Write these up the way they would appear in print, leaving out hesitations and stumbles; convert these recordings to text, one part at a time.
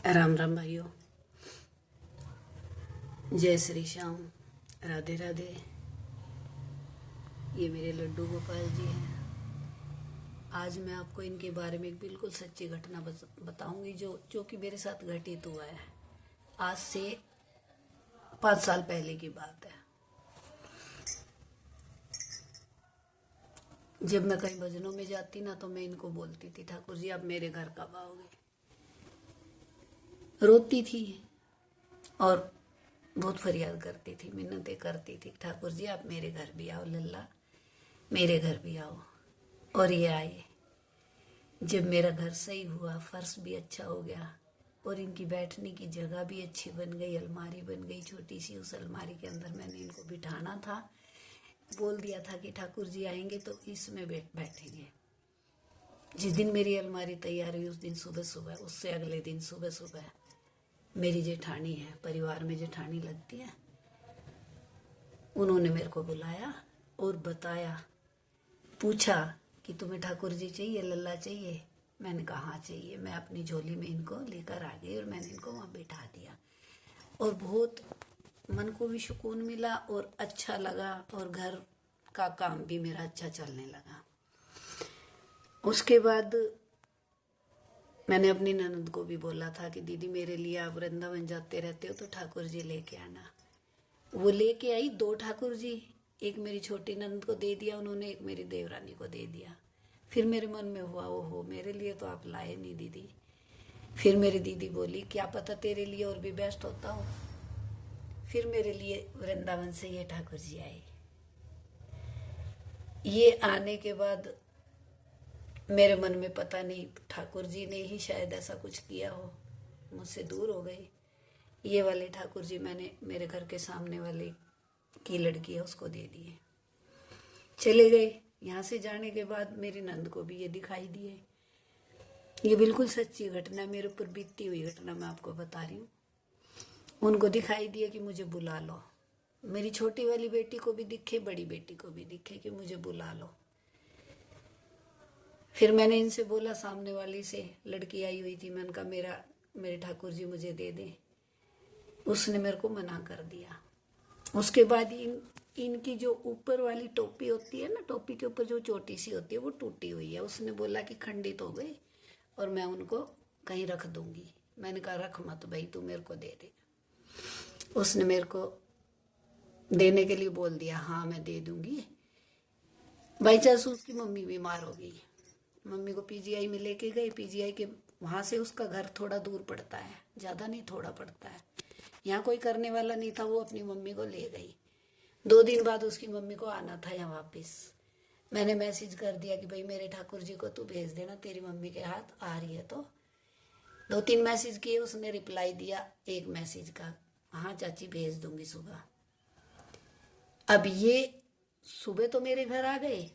राम राम भाइयों। जय श्री श्याम। राधे राधे। ये मेरे लड्डू गोपाल जी हैं। आज मैं आपको इनके बारे में एक बिल्कुल सच्ची घटना बताऊंगी जो कि मेरे साथ घटित हुआ है। आज से 5 साल पहले की बात है। जब मैं कहीं भजनों में जाती ना तो मैं इनको बोलती थी, ठाकुर जी आप मेरे घर कब आओगे। रोती थी और बहुत फरियाद करती थी, मिन्नतें करती थी, ठाकुर जी आप मेरे घर भी आओ, लल्ला मेरे घर भी आओ। और ये आए। जब मेरा घर सही हुआ, फर्श भी अच्छा हो गया और इनकी बैठने की जगह भी अच्छी बन गई, अलमारी बन गई छोटी सी। उस अलमारी के अंदर मैंने इनको बिठाना था, बोल दिया था कि ठाकुर जी आएंगे तो इसमें बैठेंगे। जिस दिन मेरी अलमारी तैयार हुई उस दिन सुबह सुबह, उससे अगले दिन सुबह सुबह मेरी जेठानी है, परिवार में जेठानी लगती है, उन्होंने मेरे को बुलाया और बताया, पूछा कि तुम्हें ठाकुर जी चाहिए, लल्ला चाहिए। मैंने कहा हाँ चाहिए। मैं अपनी झोली में इनको लेकर आ गई और मैंने इनको वहां बिठा दिया और बहुत मन को भी सुकून मिला और अच्छा लगा और घर का काम भी मेरा अच्छा चलने लगा। उसके बाद मैंने अपनी ननद को भी बोला था कि दीदी मेरे लिए आप वृंदावन जाते रहते हो तो ठाकुर जी लेके आना। वो लेके आई 2 ठाकुर जी। एक मेरी छोटी ननद को दे दिया उन्होंने, एक मेरी देवरानी को दे दिया। फिर मेरे मन में हुआ ओहो मेरे लिए तो आप लाए नहीं दीदी। फिर मेरी दीदी बोली क्या पता तेरे लिए और भी बेस्ट होता हो। फिर मेरे लिए वृंदावन से ये ठाकुर जी आए। ये आने के बाद मेरे मन में पता नहीं ठाकुर जी ने ही शायद ऐसा कुछ किया हो, मुझसे दूर हो गए। ये वाले ठाकुर जी मैंने मेरे घर के सामने वाले की लड़की है उसको दे दिए, चले गए। यहाँ से जाने के बाद मेरी नंद को भी ये दिखाई दिए। ये बिल्कुल सच्ची घटना, मेरे ऊपर बीतती हुई घटना मैं आपको बता रही हूँ। उनको दिखाई दिया कि मुझे बुला लो। मेरी छोटी वाली बेटी को भी दिखे, बड़ी बेटी को भी दिखे कि मुझे बुला लो। फिर मैंने इनसे बोला, सामने वाली से लड़की आई हुई थी, मैंने कहा मेरे ठाकुर जी मुझे दे दे। उसने मेरे को मना कर दिया। उसके बाद इनकी जो ऊपर वाली टोपी होती है ना, टोपी के ऊपर जो चोटी सी होती है वो टूटी हुई है। उसने बोला कि खंडित हो गई और मैं उनको कहीं रख दूंगी। मैंने कहा रख मत भाई, तू मेरे को दे दे। उसने मेरे को देने के लिए बोल दिया, हाँ मैं दे दूंगी। बाई चांस उसकी मम्मी बीमार हो गई, मम्मी को पीजीआई में लेके गए। पीजीआई के वहां से उसका घर थोड़ा दूर पड़ता है, ज्यादा नहीं थोड़ा पड़ता है। यहाँ कोई करने वाला नहीं था, वो अपनी मम्मी को ले गई। 2 दिन बाद उसकी मम्मी को आना था यहाँ वापिस। मैंने मैसेज कर दिया कि भाई मेरे ठाकुर जी को तू भेज देना, तेरी मम्मी के हाथ आ रही है। तो 2-3 मैसेज किए, उसने रिप्लाई दिया एक मैसेज का, हाँ चाची भेज दूंगी सुबह। अब ये सुबह तो मेरे घर आ गए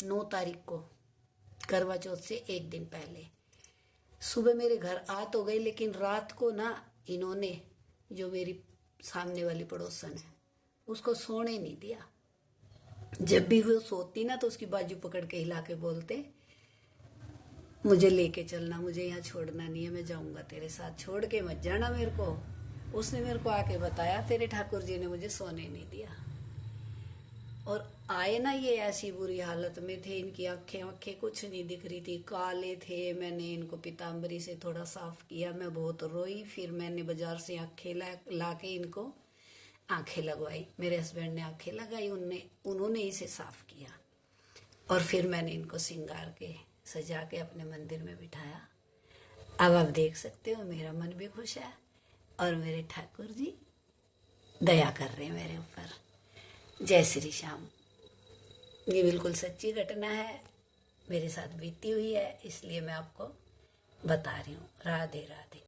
9 तारीख को, करवा चौथ से 1 दिन पहले। सुबह मेरे घर आ तो गए, लेकिन रात को ना इन्होंने, जो मेरी सामने वाली पड़ोसन है, उसको सोने नहीं दिया। जब भी वो सोती ना तो उसकी बाजू पकड़ के हिला के बोलते, मुझे लेके चलना, मुझे यहाँ छोड़ना नहीं है, मैं जाऊंगा तेरे साथ, छोड़ के मत जाना मेरे को। उसने मेरे को आके बताया तेरे ठाकुर जी ने मुझे सोने नहीं दिया। और आए ना ये ऐसी बुरी हालत में थे, इनकी आंखें कुछ नहीं दिख रही थी, काले थे। मैंने इनको पीताम्बरी से थोड़ा साफ किया, मैं बहुत रोई। फिर मैंने बाजार से आंखें ला के इनको आंखें लगवाई। मेरे हस्बैंड ने आंखें लगाई, उन्होंने इसे साफ किया। और फिर मैंने इनको सिंगार के सजा के अपने मंदिर में बिठाया। अब आप देख सकते हो मेरा मन भी खुश है और मेरे ठाकुर जी दया कर रहे हैं मेरे ऊपर। जय श्री श्याम। ये बिल्कुल सच्ची घटना है, मेरे साथ बीती हुई है, इसलिए मैं आपको बता रही हूँ। राधे राधे।